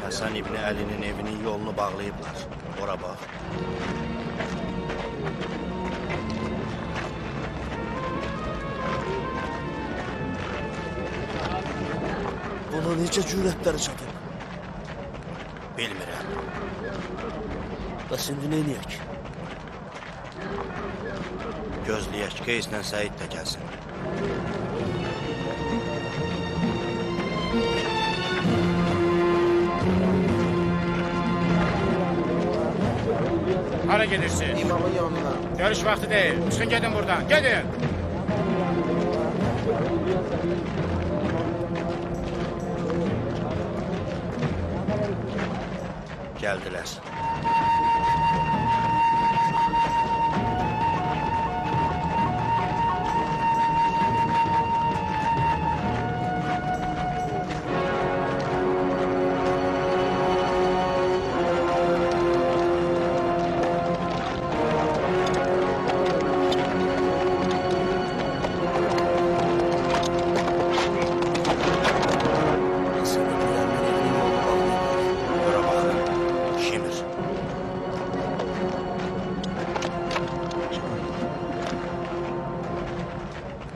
Həsən İbni Əlinin evinin yolunu bağlayıblar. Ora bax. Buna necə cürətləri çatıb? Bilmirəm. Bəs indi neyniyək? Gözləyək, Qeyslə Səid də gəlsin. Hara gedirsin? İmamın yanına. Görüş vakti değil. Çıkın gidin buradan. Gidin. Gəldilər.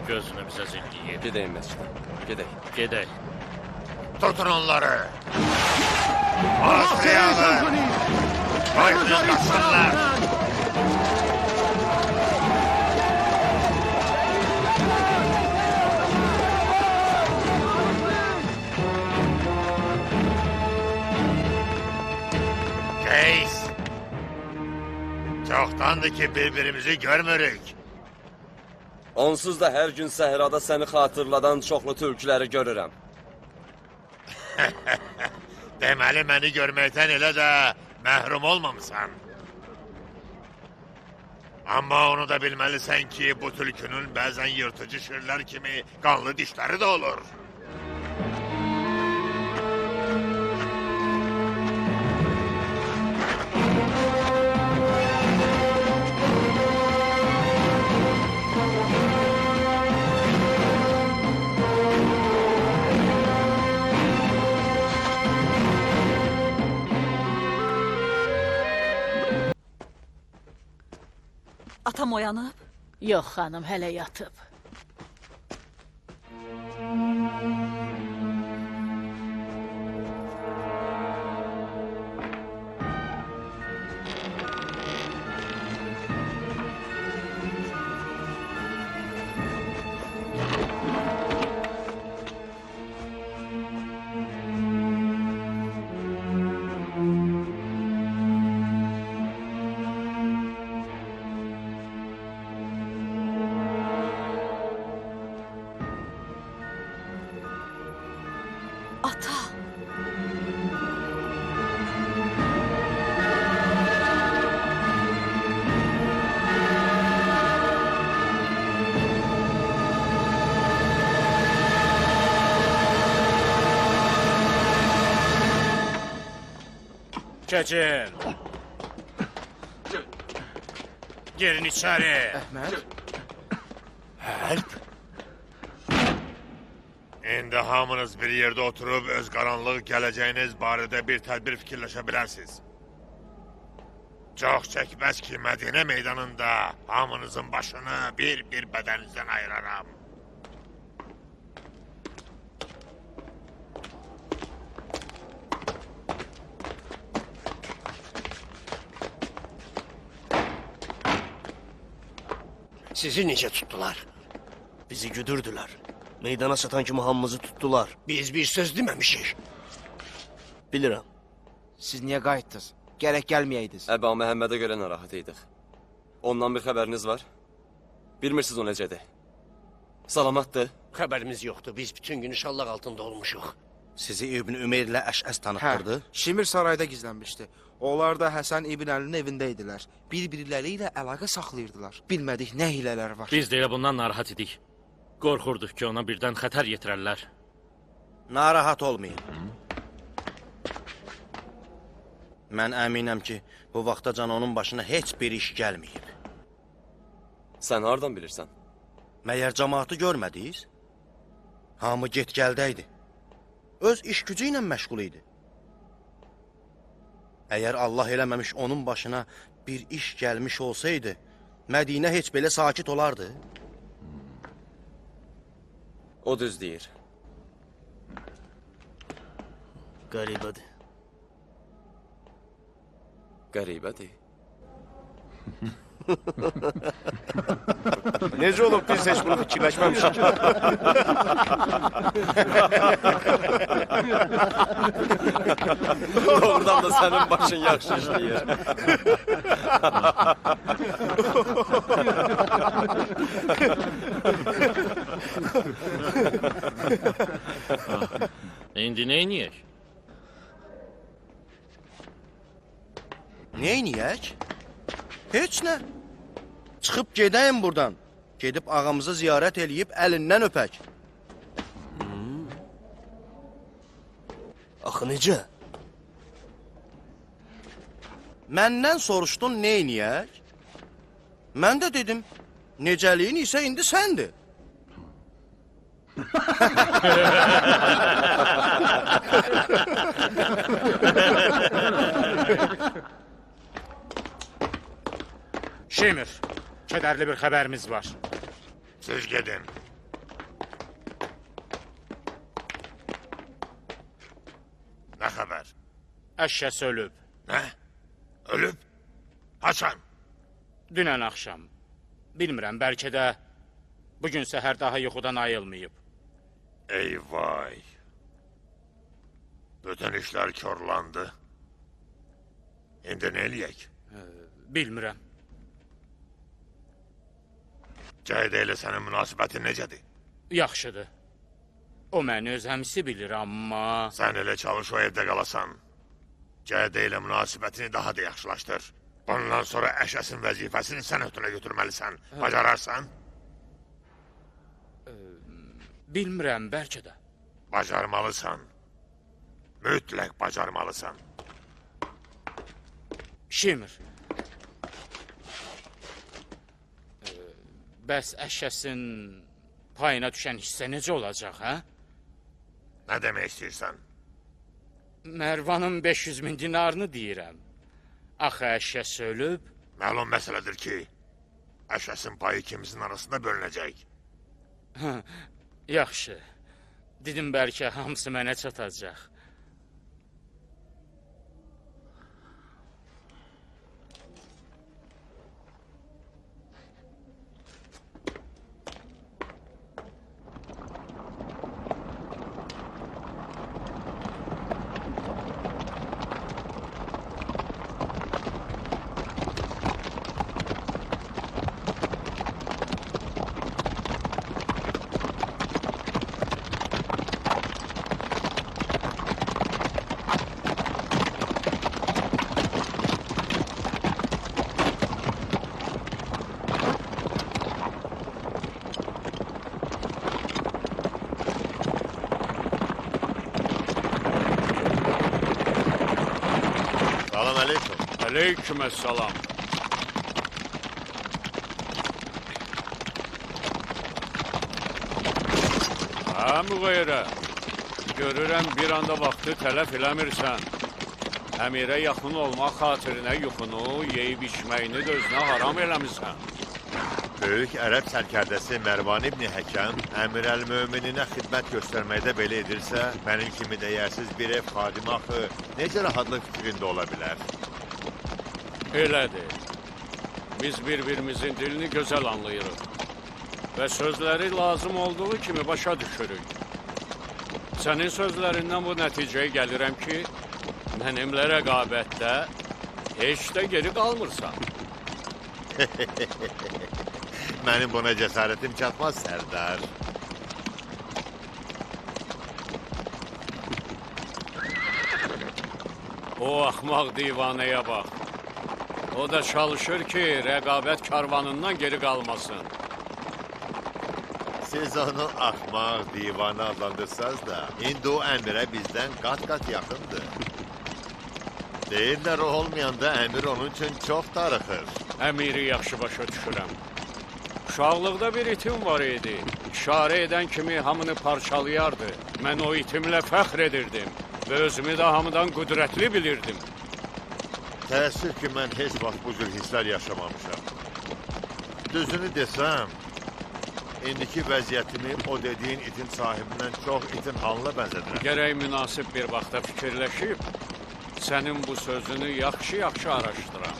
Gözünü bize zilgiyi. Gedəyim məscidə. Gedək. Gedək. Tutun onları! Başlayalım! Başlasınlar! Keys! Çoxdandır ki birbirimizi görmürük. Onsuz da hər gün səhrada səni xatırladan çoxlu türküləri görürəm. Deməli məni görməkdən elə də məhrum olmamısan. Amma onu da bilməlisən ki, bu tülkünün bəzən yırtıcı şirlər kimi qanlı dişləri də olur. Atam oyanıb? Yox xanım, hələ yatıb. Ata! Keçin. Girin içeri. İndi hamınız bir yerde oturup öz qaranlıq gələcəyiniz barədə bir tədbir fikirləşə bilərsiniz. Çox çəkməz ki, Mədinə meydanında hamınızın başını bir bədənizdən ayıraram. Sizi necə tutdular? Bizi güdürdülər. Meydana satan kimi hamımızı tutdular. Biz bir söz deməmişik. Bilirəm. Siz niyə qayıtdınız? Gərək gəlməyəydiniz. Əba Məhəmmədə görə narahat idik. Ondan bir xəbəriniz var? Bilmirsiniz o necədir? Salamatdır. Xəbərimiz yoxdur. Biz bütün gün inşallah altında olmuşuq. Sizi İbn Ümeyrlə Əşəs tanıtdırdı. Şimir sarayda gizlənmişdi. Onlar da Həsən İbn Əlinin evində idilər. Bir-biriləri ilə əlaqə saxlayırdılar. Bilmədik nə hilələr var. Biz də elə bundan narahat idik. Qorxurduq ki, ona birdən xətər yetirərlər. Narahat olmayın. Mən əminəm ki, bu vaxtacan onun başına heç bir iş gəlməyib. Sən hardan bilirsən? Məyər cəmaatı görmədiniz? Hamı get-gəldəydi. Öz iş gücü ilə məşğul idi. Əgər Allah eləməmiş onun başına bir iş gəlmiş olsaydı, Mədinə heç belə sakit olardı. O düz deyir. Qəribədir. Qəribədir. Necə olub biz heç bunu fikirləşməmişik? Doğrudan da sənin başın yaxşı işləyir. İndi neyniyək? Neyniyək? Heç nə. Çıxıb gedəyim buradan. Gedib ağamızı ziyarət eləyib əlindən öpək. Axı necə? Məndən soruşdun neyniyək? Mən də dedim, necəliyin isə indi səndir. Şimir, kədərli bir xəbərimiz var. Siz gedin. Nə xəbər? Əşşəs ölüb. Nə? Ölüb? Haçan? Dünən axşam. Bilmirəm, bəlkə də bugün səhər daha yuxudan ayılmayıb. Ey vay. Bütün işlər körlandı. İndi nə eləyək? Bilmirəm. Cəhədə ilə sənin münasibətin necədir? Yaxşıdır. O məni öz həmisi bilir, amma... Sən elə çalış o evdə qalasan. Cəhədə ilə münasibətini daha da yaxşılaşdır. Bundan sonra Əşəsin vəzifəsini sən ötünə götürməlisən. Bacararsan? Bilmirəm, bəlkə də. Bacarmalısan. Mütləq bacarmalısan. Şimir. Bəs Əşşəsin payına düşən hissə necə olacaq, hə? Nə demək istəyirsən? Mərvanın 500.000 dinarını deyirəm. Axı Əşşəs ölüb. Məlum məsələdir ki, Əşəsin payı ikimizin arasında bölünəcək. Yaxşı. Dedim bəlkə hamısı mənə çatacaq. Aleykümselam. Ha müğeyrə. Görürəm bir anda vaxtı tələf eləmirsən. Əmirə yaxın olmaq xatirinə yuxunu, yeyib içməyini də özünə haram eləmirsən. Böyük ərəb sərkərdəsi Mərvan İbni Həkəm Əmir əl-Mömininə xidmət göstərməkdə belə edirsə, mənim kimi dəyərsiz bir ev xadimi axı necə rahatlıq fikrində ola bilər? Elədir. Biz bir-birimizin dilini gözəl anlayırıq. Və sözləri lazım olduğu kimi başa düşürük. Sənin sözlərindən bu nəticəyə gəlirəm ki, mənimlə rəqabətdə heç də geri qalmırsan. Mənim buna cəsarətim çatmaz, Sərdar. O axmaq divanəyə bax. O da çalışır ki, rəqabət karvanından geri qalmasın. Siz onu axmaq, divanə adlandırsanız da, indi o əmirə bizdən qat-qat yaxındır. Deyirlər, o olmayanda əmir onun üçün çox darıxır. Əmiri yaxşı başa düşürəm. Uşaqlıqda bir itim var idi. İşarə edən kimi hamını parçalayardı. Mən o itimlə fəxr edirdim və özümü də hamıdan qüdrətli bilirdim. Təəssüf ki, mən heç vaxt bu cür hisslər yaşamamışam. Düzünü desəm, indiki vəziyyətimi o dediyin itin sahibindən çox itin halına bənzədirəm. Gərək münasib bir vaxtda fikirləşib, sənin bu sözünü yaxşı-yaxşı araşdıram.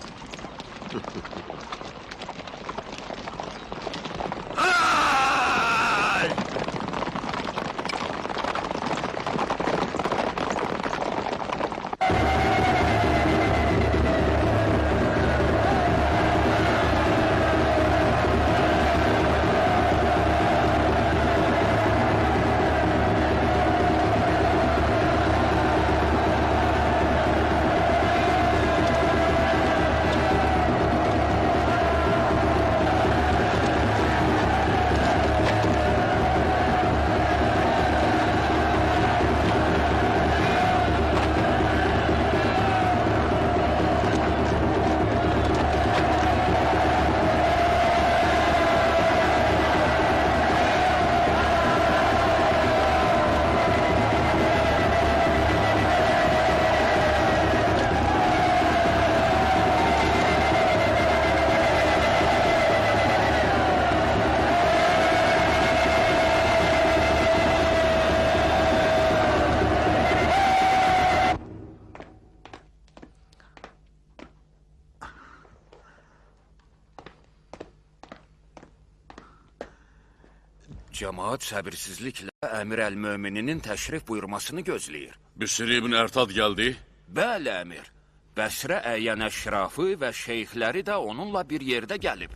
Cəmaat səbirsizliklə Əmir əl-Mömininin təşrif buyurmasını gözləyir. Büsri ibn Ərtad gəldi. Bəli, əmir. Bəsrə əyyən əşrafı və şeyxləri də onunla bir yerdə gəlib.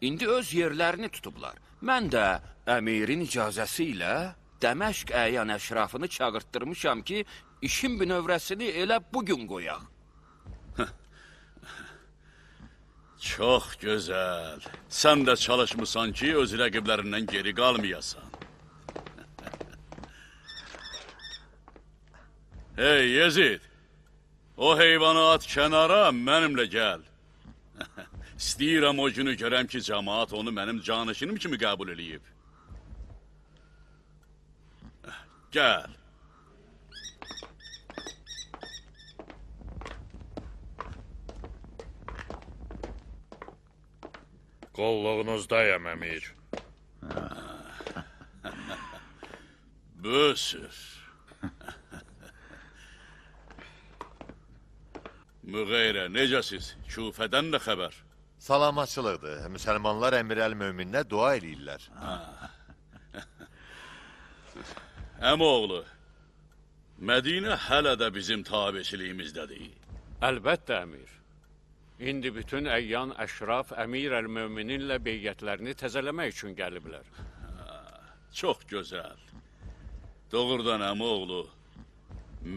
İndi öz yerlərini tutublar. Mən də əmirin icazəsi ilə Dəməşq əyyən əşrafını çağırtdırmışam ki, işin bünövrəsini elə bugün qoyaq. Çox gözəl. Sən də çalışmısan ki, öz rəqiblərindən geri qalmayasan. Hey Yezid, o heyvanı at kənara, mənimlə gəl. İstəyirəm o günü görəm ki, cəmaat onu mənim canişinim kimi qəbul eləyib. Gəl. Qolluğunuzdayım, əmir. Bösür. Müğeyrə, necəsiz? Küfədən də xəbər. Salamatçılıqdır. Müsəlmanlar Əmir əl-Mömininə dua eləyirlər. Əmoğlu, Mədinə hələ də bizim tabiçiliyimizdədir. Əlbəttə, əmir. İndi bütün əyyan əşraf Əmir əl-Mömininlə beyyətlərini təzələmək üçün gəliblər. Çox gözəl. Doğrudan əmoğlu,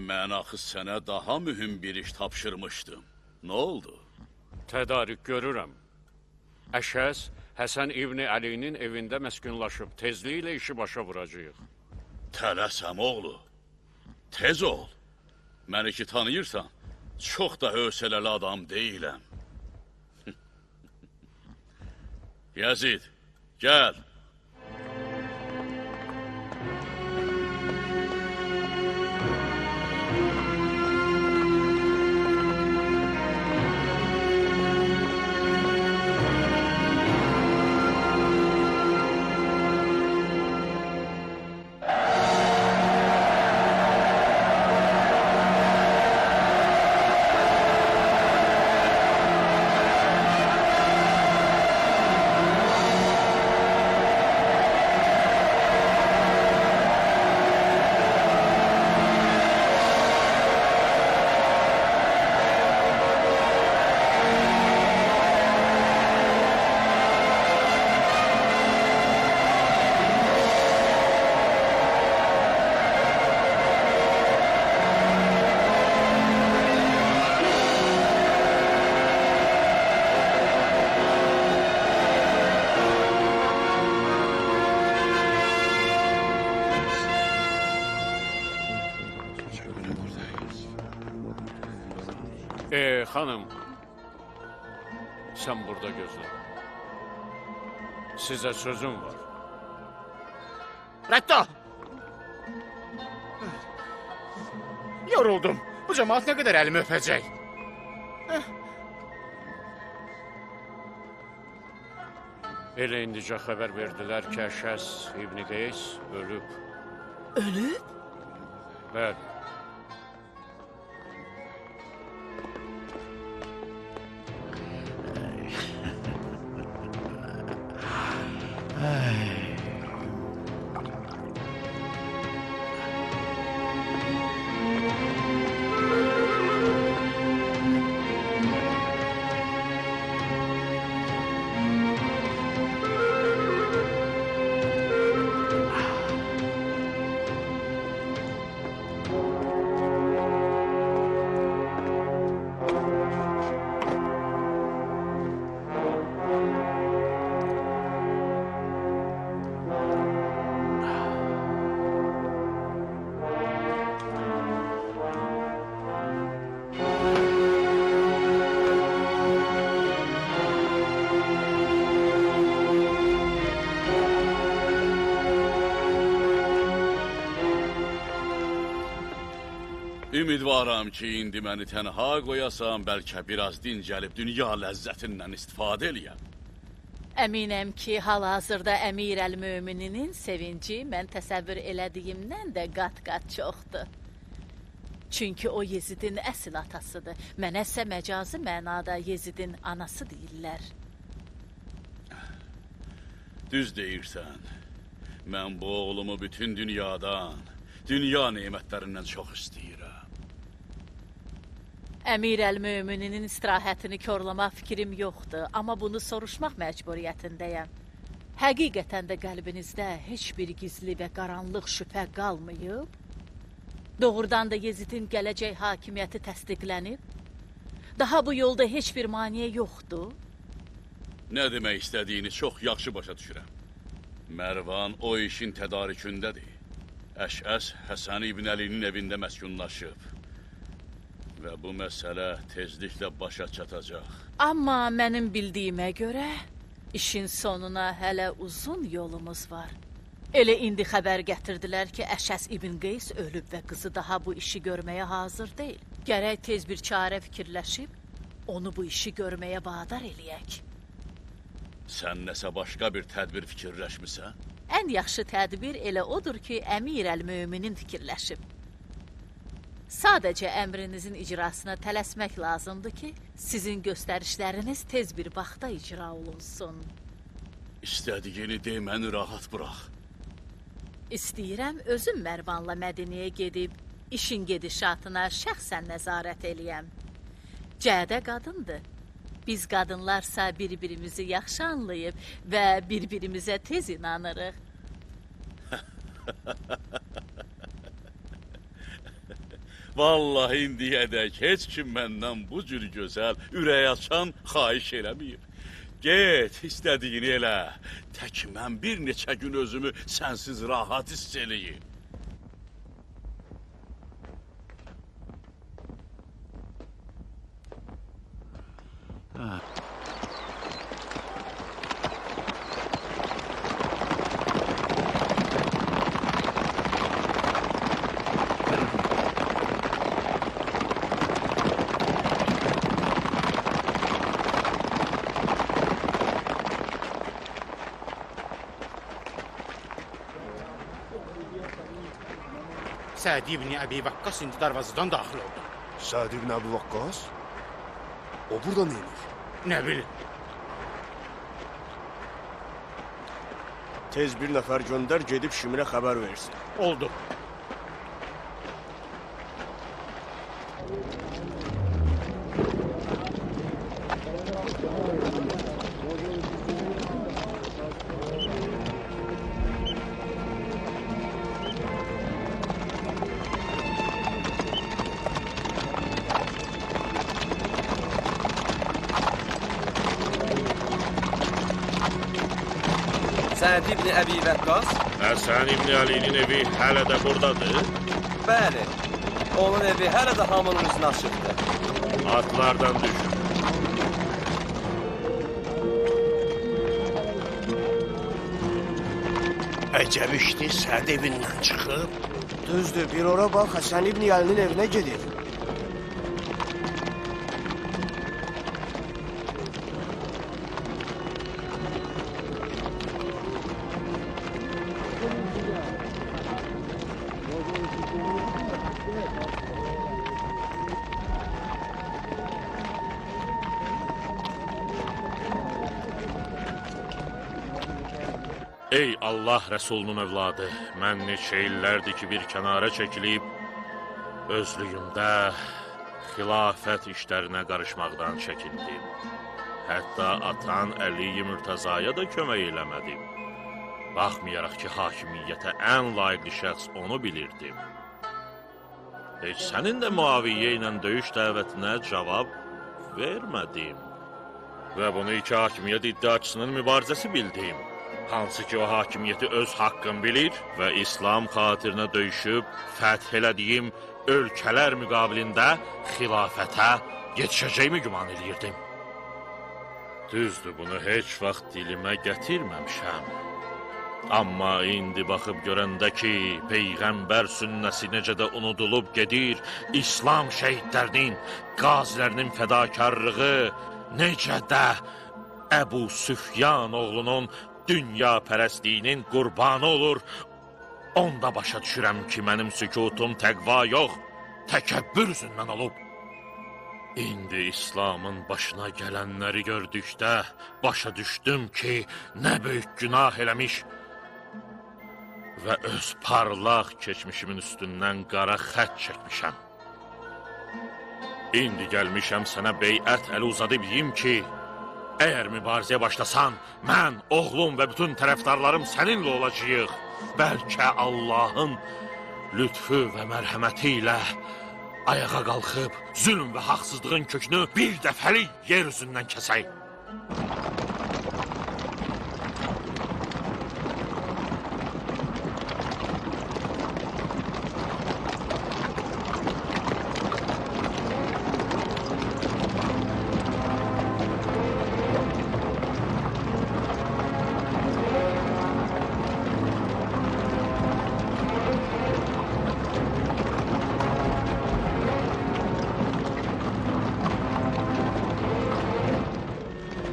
mən axı sənə daha mühüm bir iş tapşırmışdım. Nə oldu? Tədarik görürəm. Əşəs Həsən İbni Əlinin evində məskunlaşıb, tezliklə işi başa vuracağıq. Tələs əmoğlu, tez ol. Məni ki tanıyırsan, Çox da hövsələli adam deyiləm. Yazid, gəl. Xanım, sən burada gözlə. Sizə sözüm var. Rədda! Yoruldum. Bu cəmaat nə qədər əlimi öpəcək? Elə indicə xəbər verdilər ki, Əşəs İbn Qeys ölüb. Ölüb? Bəli. Ümidvaram ki, indi məni tənha qoyasan, bəlkə biraz dincəlib dünya ləzzətindən istifadə eləyəm. Əminəm ki, hal-hazırda Əmir əl-Mömininin sevinci mən təsəvvür elədiyimdən də qat-qat çoxdur. Çünki o Yezidin əsl atasıdır. Mənə isə məcazi mənada Yezidin anası deyirlər. Düz deyirsən. Mən bu oğlumu bütün dünyadan, dünya nemətlərindən çox istəyirəm. Əmir əl-Mömininin istirahətini korlamaq fikrim yoxdur, amma bunu soruşmaq məcburiyyətindəyəm. Həqiqətən də qəlbinizdə heç bir gizli və qaranlıq şübhə qalmayıb? Doğrudan da Yezidin gələcək hakimiyyəti təsdiqlənib? Daha bu yolda heç bir maneə yoxdur? Nə demək istədiyini çox yaxşı başa düşürəm. Mərvan o işin tədarükündədir. Əşəs Həsən İbn Əlinin evində məskunlaşıb. Və bu məsələ tezliklə başa çatacaq. Amma mənim bildiyimə görə, işin sonuna hələ uzun yolumuz var. Elə indi xəbər gətirdilər ki, Əşəs İbn Qeys ölüb və qızı daha bu işi görməyə hazır deyil. Gərək tez bir çarə fikirləşib, onu bu işi görməyə vadar eləyək. Sən nəsə başqa bir tədbir fikirləşmisən? Ən yaxşı tədbir elə odur ki, Əmir əl-Möminin fikirləşib. Sadəcə əmrinizin icrasına tələsmək lazımdır ki, sizin göstərişləriniz tez bir vaxtda icra olunsun. İstədiyini de, məni rahat burax. İstəyirəm özüm Mərvanla Mədiniyə gedib, işin gedişatına şəxsən nəzarət eləyəm. Cədə qadındır. Biz qadınlarsa bir-birimizi yaxşı anlayıb və bir-birimizə tez inanırıq. Vallahi indiyədək heç kim məndən bu cür gözəl, ürək açan xahiş eləməyib. Get, istədiyini elə. Tək mən bir neçə gün özümü sənsiz rahat hiss eləyim. Səd ibn Əbi Vaqqas indi darvazadan daxil oldu. Sa'd ibn Əbi Vakkas? O burada ne edir? Nə bilim. Tez bir nəfər göndər gedib Şimrə xəbər versin. Oldu. Səd ibn Əbi Vəqqas? Həsən ibn Əlinin evi hələ də buradadır? Bəli. Onun evi hələ də hamının üzünə açıqdır. Atlardan düşün. Əcəb işdi, Sa'd evindən çıxıb. Düzdür, bir ora bax, Həsən ibn Əlinin evinə gedir. Ey Allah Rəsulunun övladı, mən neçə illərdir ki, bir kənara çəkilib, özlüyümdə xilafət işlərinə qarışmaqdan çəkindim. Hətta atan Əli-i Mürtəzaya da kömək eləmədim. Baxmayaraq ki, hakimiyyətə ən layiqli şəxs onu bilirdim. Heç sənin də Muaviyyə ilə döyüş dəvətinə cavab vermədim. Və bunu iki hakimiyyət iddiaçısının mübarizəsi bildim. Hansı ki, o hakimiyyəti öz haqqın bilir və İslam xatirinə döyüşüb fəth elədiyim ölkələr müqabilində xilafətə yetişəcəyimi güman eləyirdim. Düzdür, bunu heç vaxt dilimə gətirməmişəm. Amma indi baxıb görəndə ki, Peyğəmbər sünnəsi necə də unudulub gedir, İslam şəhidlərinin, qazilərinin fədakarlığı necə də Əbu Süfyan oğlunun dünya pərəstliyinin qurbanı olur, onda başa düşürəm ki, mənim sükutum təqva yox, təkəbbür üzündən olub. İndi İslamın başına gələnləri gördükdə başa düşdüm ki, nə böyük günah eləmiş və öz parlaq keçmişimin üstündən qara xət çəkmişəm. İndi gəlmişəm sənə beyət əli uzadıb deyim ki, əgər mübarizəyə başlasan, mən, oğlum və bütün tərəfdarlarım səninlə olacağıq. Bəlkə Allahın lütfü və mərhəməti ilə ayağa qalxıb, zülm və haqsızlığın kökünü bir dəfəlik yer üzündən kəsək.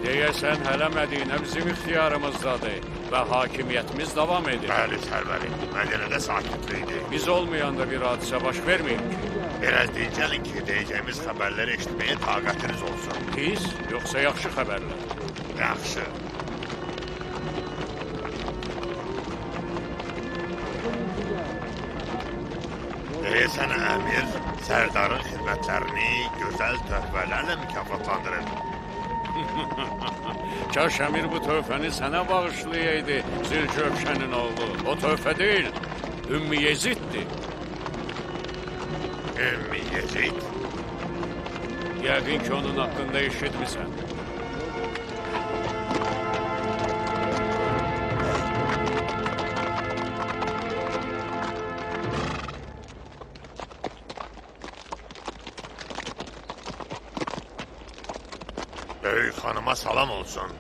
Deyəsən, hələ Mədinə bizim ixtiyarımızdadır və hakimiyyətimiz davam edir. Bəli, sərvərim, Mədinədə sakitlikdir. Biz olmayanda bir hadisə baş verməyib ki. Biraz dincəlin ki, deyəcəyimiz xəbərləri eşitməyə taqətiniz olsun. Pis, yoxsa yaxşı xəbərlər? Yaxşı. Deyəsən, əmir sərdarın xidmətlərini gözəl töhfələrlə mükafatlandırır. Kaş əmir bu töhfəni sənə bağışlayaydı, Zülköpşənin oğlu. O töhfə deyil, Ümmü Yeziddir. Ümmü Yezid? Yəqin ki, onun haqqında eşitmisən. Böyük xanıma salam olsun.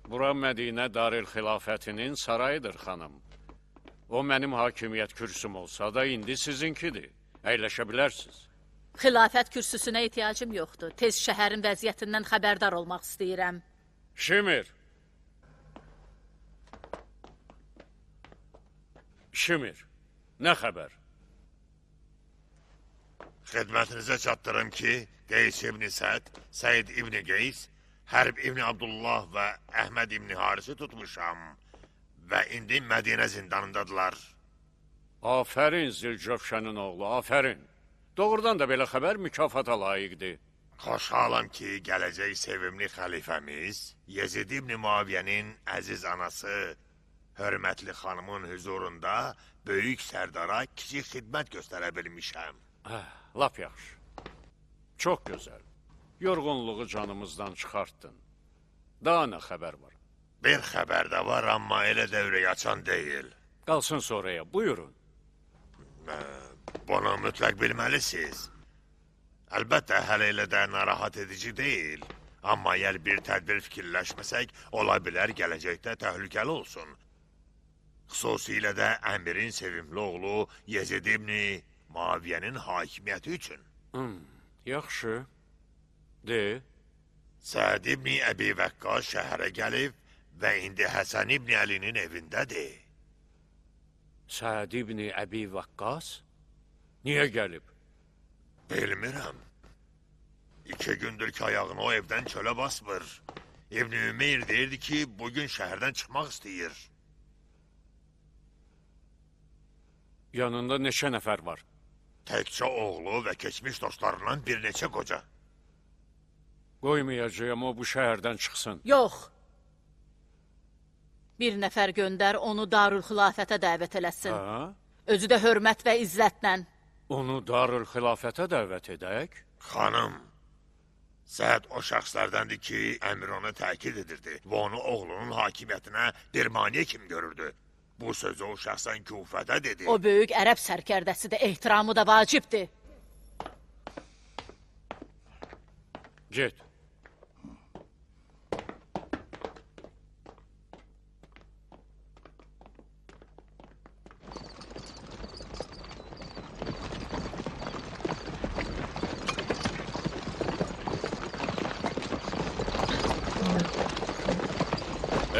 Bura Mədinə Darül Xilafətinin sarayıdır, xanım. O mənim hakimiyyət kürsüm olsa da indi sizinkidir. Əyləşə bilərsiniz. Xilafət kürsüsünə ehtiyacım yoxdur. Tez şəhərin vəziyyətindən xəbərdar olmaq istəyirəm. Şimir. Şimir. Nə xəbər? Xidmətinizə çatdırım ki, Qeys İbni Səd, Səid İbni Qeys, Hərb İbni Abdullah və Əhməd İbni Harisi tutmuşam və indi Mədinə zindanındadılar. Afərin Zilcöfşənin oğlu, afərin. Doğrudan da belə xəbər mükafata layiqdir. Xoşhalam ki, gələcək sevimli xəlifəmiz, Yezid İbni Muaviyyənin əziz anası, hörmətli xanımın huzurunda böyük sərdara kiçik xidmət göstərə bilmişəm. Lap yaxşı. Çox gözəl. Yorğunluğu canımızdan çıxartdın. Daha nə xəbər var? Bir xəbər də var, amma elə dövrəyə açan deyil. Qalsın sonraya, buyurun. Bunu mütləq bilməlisiniz. Əlbəttə, hələ elə də narahat edici deyil. Amma əgər bir tədbir fikirləşməsək, ola bilər gələcəkdə təhlükəli olsun. Xüsusilə də əmirin sevimli oğlu Yezid İbni Muaviyyənin hakimiyyəti üçün. Yaxşı. De. Səd İbni Əbi Vəqqas şəhərə gəlib və indi Həsən İbni Əlinin evindədir. Səd İbni Əbi Vəqqas? Niyə gəlib? Bilmirəm. 2 gündür ki, ayağını o evdən çölə basmır. İbni Ümeyr deyirdi ki, bugün şəhərdən çıxmaq istəyir. Yanında neçə nəfər var? Təkcə oğlu və keçmiş dostlarından bir neçə qoca. Qoymayacağım, o bu şəhərdən çıxsın. Yox. Bir nəfər göndər, onu Darül Xilafətə dəvət eləsin. Özü də hörmət və izzətlə. Onu Darül Xilafətə dəvət edək? Xanım, Səd o şəxslərdəndir ki, əmir onu təkid edirdi və onu oğlunun hakimiyyətinə bir maniyə kimi görürdü. Bu sözü o şəxsən Kufədə dedi. O böyük ərəb sərkərdəsidir, ehtiramı da vacibdir. Get.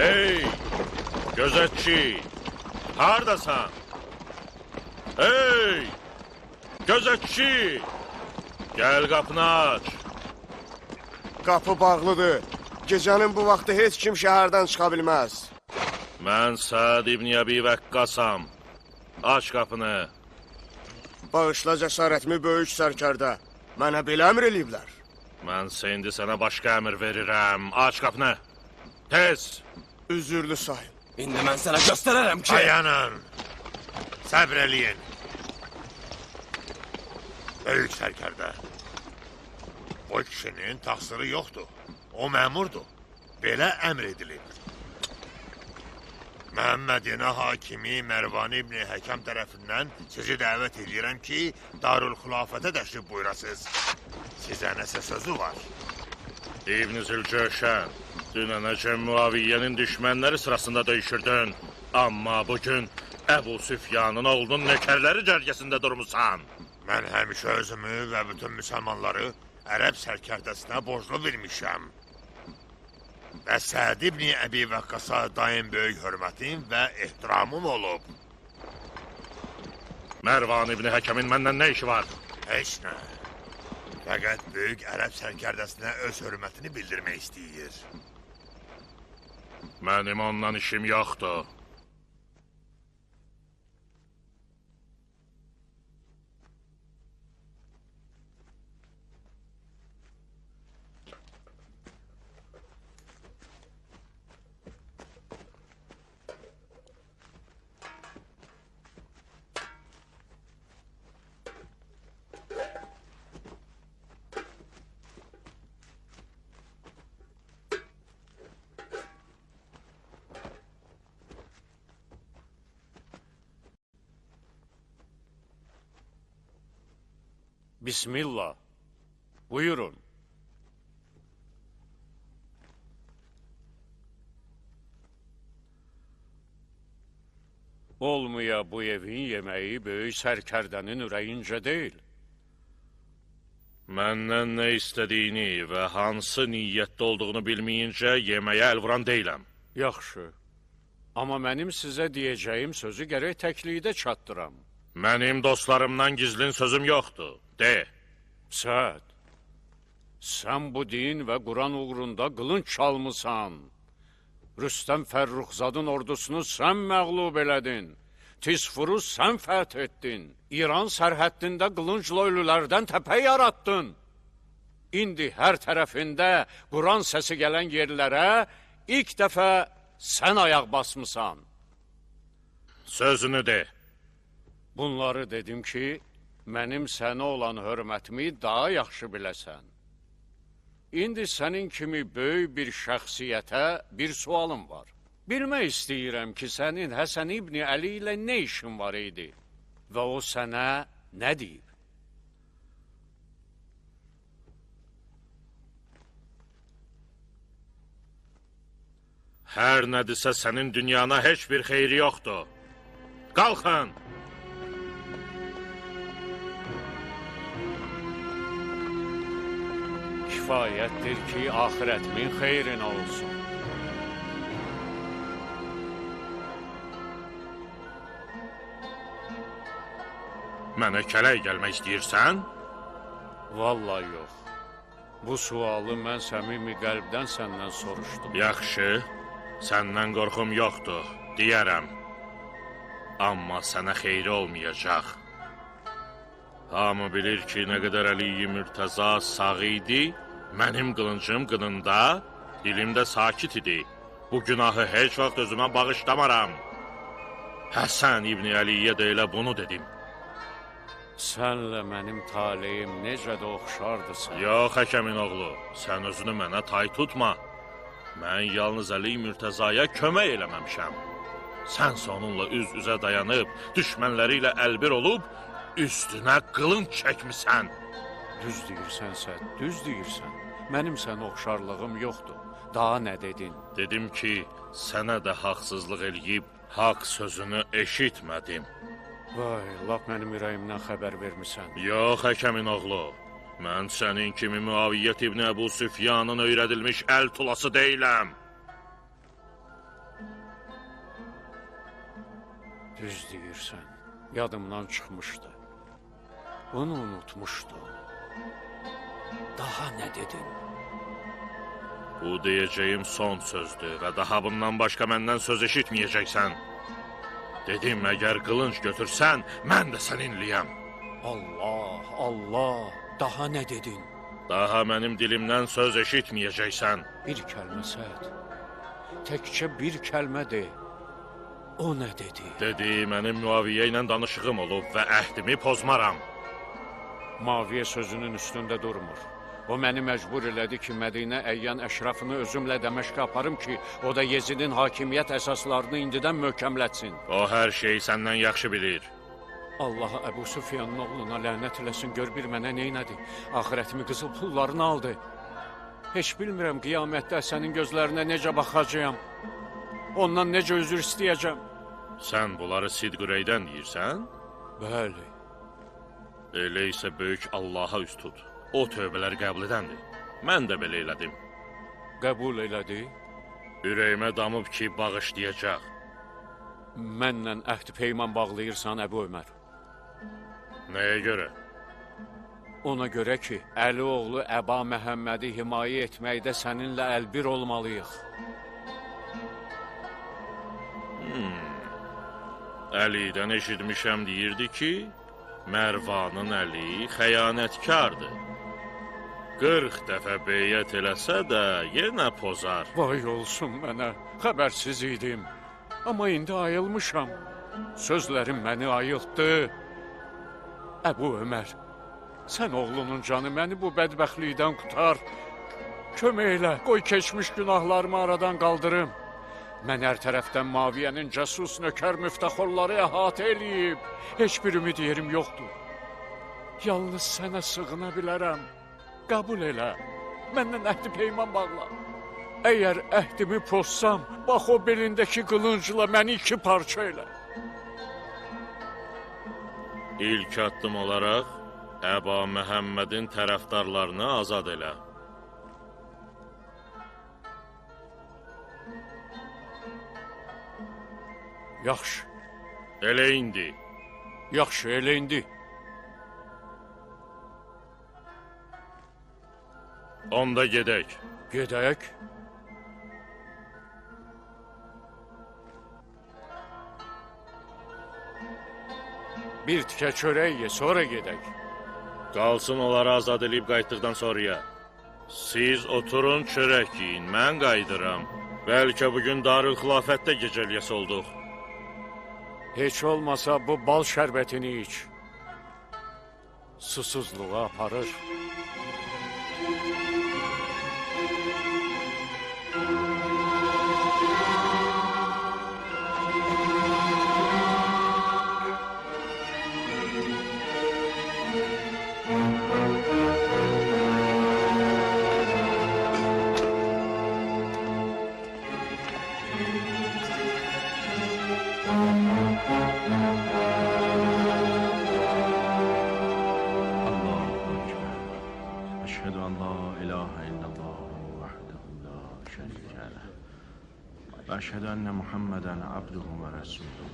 Hey, gözətçi, hardasan? Hey, gözətçi, gəl qapını aç. Qapı bağlıdır. Gecənin bu vaxtı heç kim şəhərdən çıxa bilməz. Mən Səd İbni Əbi Vəqqasam. Aç qapını. Bağışla cəsarətimi böyük sərkərdə. Mənə belə əmr eləyiblər. Mən indi sənə başqa əmr verirəm. Aç qapını. Tez. Üzürlü sayın. İndi mən sənə göstərərəm ki... Dayanın. Səbr eləyin. Böyük sərkərdə. O kişinin taxsırı yoxdur. O məmurdur. Belə əmr edilib. Mən Mədinə hakimi Mərvan İbni Həkəm tərəfindən sizi dəvət edirəm ki, Darül Xilafətə təşrif buyurasınız. Sizə nəsə sözü var. İbn-i Zülcöşən, dünənəcə Muaviyyənin düşmənləri sırasında döyüşürdün. Amma bugün Əbu Süfyanın oğlunun nökərləri cərgəsində durmusan. Mən həmişə özümü və bütün müsəlmanları ərəb sərkərdəsinə borclu bilmişəm. Və Səd İbni Əbi Vəqqasa daim böyük hörmətim və ehtiramım olub. Mərvan İbni Həkəmin məndən nə işi var? Heç nə. Fəqət böyük ərəb sərkərdəsinə öz hörmətini bildirmək istəyir. Mənim ondan işim yoxdur. Bismillah. Buyurun. Olmaya bu evin yeməyi böyük sərkərdənin ürəyincə deyil. Məndən nə istədiyini və hansı niyyətdə olduğunu bilməyincə yeməyə əl vuran deyiləm. Yaxşı. Amma mənim sizə deyəcəyim sözü gərək təklikdə çatdıram. Mənim dostlarımdan gizlin sözüm yoxdur. De. Səd, sən bu din və Quran uğrunda qılınc çalmısan. Rüstəm Fərruxzadın ordusunu sən məğlub elədin. Tisfuruz sən fəth etdin. İran sərhəddində qılıncla ölülərdən təpə yarattın. İndi hər tərəfində Quran səsi gələn yerlərə ilk dəfə sən ayaq basmısan. Sözünü de. Bunları dedim ki, mənim sənə olan hörmətimi daha yaxşı biləsən. İndi sənin kimi böyük bir şəxsiyyətə bir sualım var. Bilmək istəyirəm ki, sənin Həsən İbni Əli ilə nə işin var idi və o sənə nə deyib? Hər nədirsə sənin dünyana heç bir xeyri yoxdur. Qalxın! Kifayətdir ki, axirətimin xeyrinə olsun. Mənə kələk gəlmək istəyirsən? Vallahi yox. Bu sualı mən səmimi qəlbdən səndən soruşdum. Yaxşı, səndən qorxum yoxdur, deyərəm. Amma sənə xeyri olmayacaq. Hamı bilir ki, nə qədər Əli-i Mürtəza sağ idi, mənim qılıncım qınında, dilim də sakit idi. Bu günahı heç vaxt özümə bağışlamaram. Həsən İbni Əliyə də elə bunu dedim. Sənlə mənim taleyim necə də oxşardısan. Yox, Həkəmin oğlu, sən özünü mənə tay tutma. Mən yalnız Əli-i Mürtəzaya kömək eləməmişəm. Sənsə onunla üz-üzə dayanıb, düşmənləri ilə əlbir olub, üstünə qılınc çəkmisən. Düz deyirsən sən, düz deyirsən. Mənim sənə oxşarlığım yoxdur. Daha nə dedin? Dedim ki, sənə də haqsızlıq eləyib, haqq sözünü eşitmədim. Vay, lap mənim ürəyimdən xəbər vermisən. Yox, Həkəmin oğlu. Mən sənin kimi Müaviyyət İbni Əbu Süfyanın öyrədilmiş əl tulası deyiləm. Düz deyirsən. Yadımdan çıxmışdı. Bunu unutmuşdum. Daha nə dedin? Bu deyəcəyim son sözdür və daha bundan başqa məndən söz eşitməyəcəksən. Dedim, əgər qılınc götürsən, mən də səninliyəm. Allah, Allah, daha nə dedin? Daha mənim dilimdən söz eşitməyəcəksən. Bir kəlmə Səd, təkcə bir kəlmə de. O nə dedi? Dedi, mənim Müaviyyə ilə danışığım olub və əhdimi pozmaram. Müaviyyə sözünün üstündə durmur. O məni məcbur elədi ki, Mədinə əyyən əşrafını özümlə Dəməşqə aparım ki, o da Yezidin hakimiyyət əsaslarını indidən möhkəmlətsin. O hər şeyi səndən yaxşı bilir. Allaha Əbu Süfyanın oğluna lənət eləsin, gör bir mənə neynədi. Axirətimi qızıl pullarını aldı. Heç bilmirəm qiyamətdə sənin gözlərinə necə baxacağam. Ondan necə üzr istəyəcəm. Sən bunları sidq ürəkdən deyirsən? Bəli. Elə isə böyük Allaha üst tut. O tövbələr qəbul edəndir. Mən də belə elədim. Qəbul elədi? Ürəyimə damıb ki, bağışlayacaq. Mənlə əhd peyman bağlayırsan, Əbu Ömər. Nəyə görə? Ona görə ki, Əli oğlu Əba Məhəmmədi himayə etməkdə səninlə əlbir olmalıyıq. Əlidən eşitmişəm deyirdi ki, Mərvanın Əli xəyanətkardır. 40 dəfə beyyət eləsə də yenə pozar. Vay olsun mənə, xəbərsiz idim. Amma indi ayılmışam. Sözlərim məni ayıltdı. Əbu Ömər, sən oğlunun canı məni bu bədbəxtlikdən qutar. Kömək elə, qoy keçmiş günahlarımı aradan qaldırım. Mən hər tərəfdən Müaviyyənin cəsus nökər müftəxorları əhatə eləyib. Heç bir ümid yerim yoxdur. Yalnız sənə sığına bilərəm. Qəbul elə. Məndən əhdi peyman bağla. Əgər əhdimi pozsam, bax o belindəki qılıncla məni 2 parça elə. İlk addım olaraq Əba Məhəmmədin tərəfdarlarını azad elə. Yaxşı, Elə indi. yaxşı, elə indi. Onda gedək. Gedək. Bir tikə çörək ye, sonra gedək. Qalsın onları azad edib qayıtdıqdan sonraya. Siz oturun çörək yiyin, mən qayıdıram. Bəlkə bugün Darül Xilafətdə gecəliyəsi olduq. Heç olmasa bu bal şərbətini iç. Susuzluğa aparır. أشهد أن لا إله إلا الله وحده لا شريك له وأشهد أن محمدا عبده ورسوله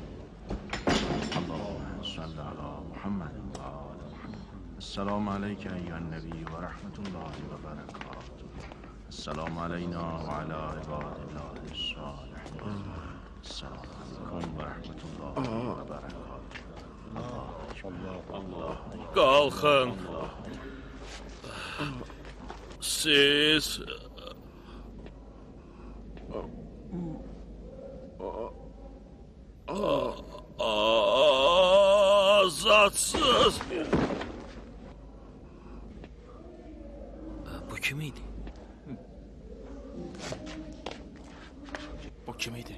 اللهم صل على محمد وآل محمد السلام عليك أيها النبي ورحمة الله وبركاته السلام علينا وعلى عباد الله الصالحين السلام عليكم ورحمة الله وبركاته الله Qalxın. Siz azadsız. Bu kim idi? Bu kim idi?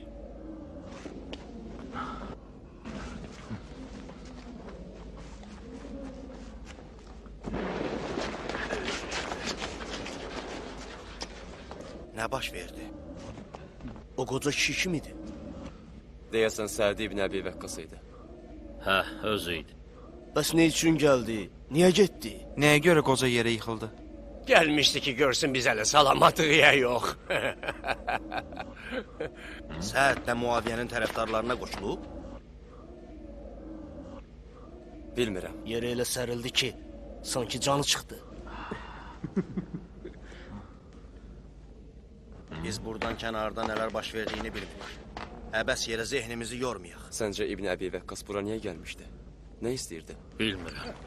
Nə baş verdi? O qoca kişi kim idi? Deyəsən Sərdi ibn Əbi Vəqqas idi. Hə, özü idi. Bəs nə üçün gəldi? Niyə getdi? Nəyə görə qoca yerə yıxıldı? Gəlmişdi ki, görsün biz hələ salamatlığıya yox. Səhət də Muaviyyənin tərəfdarlarına qoşulub? Bilmirəm. Yerə elə sərildi ki, sanki canı çıxdı. Biz buradan kənarda nələr baş verdiyini bilmirik. Əbəs yerə zehnimizi yormayaq. Səncə İbn Əbi Vəqqas bura niyə gəlmişdi? Nə istəyirdi? Bilmirəm.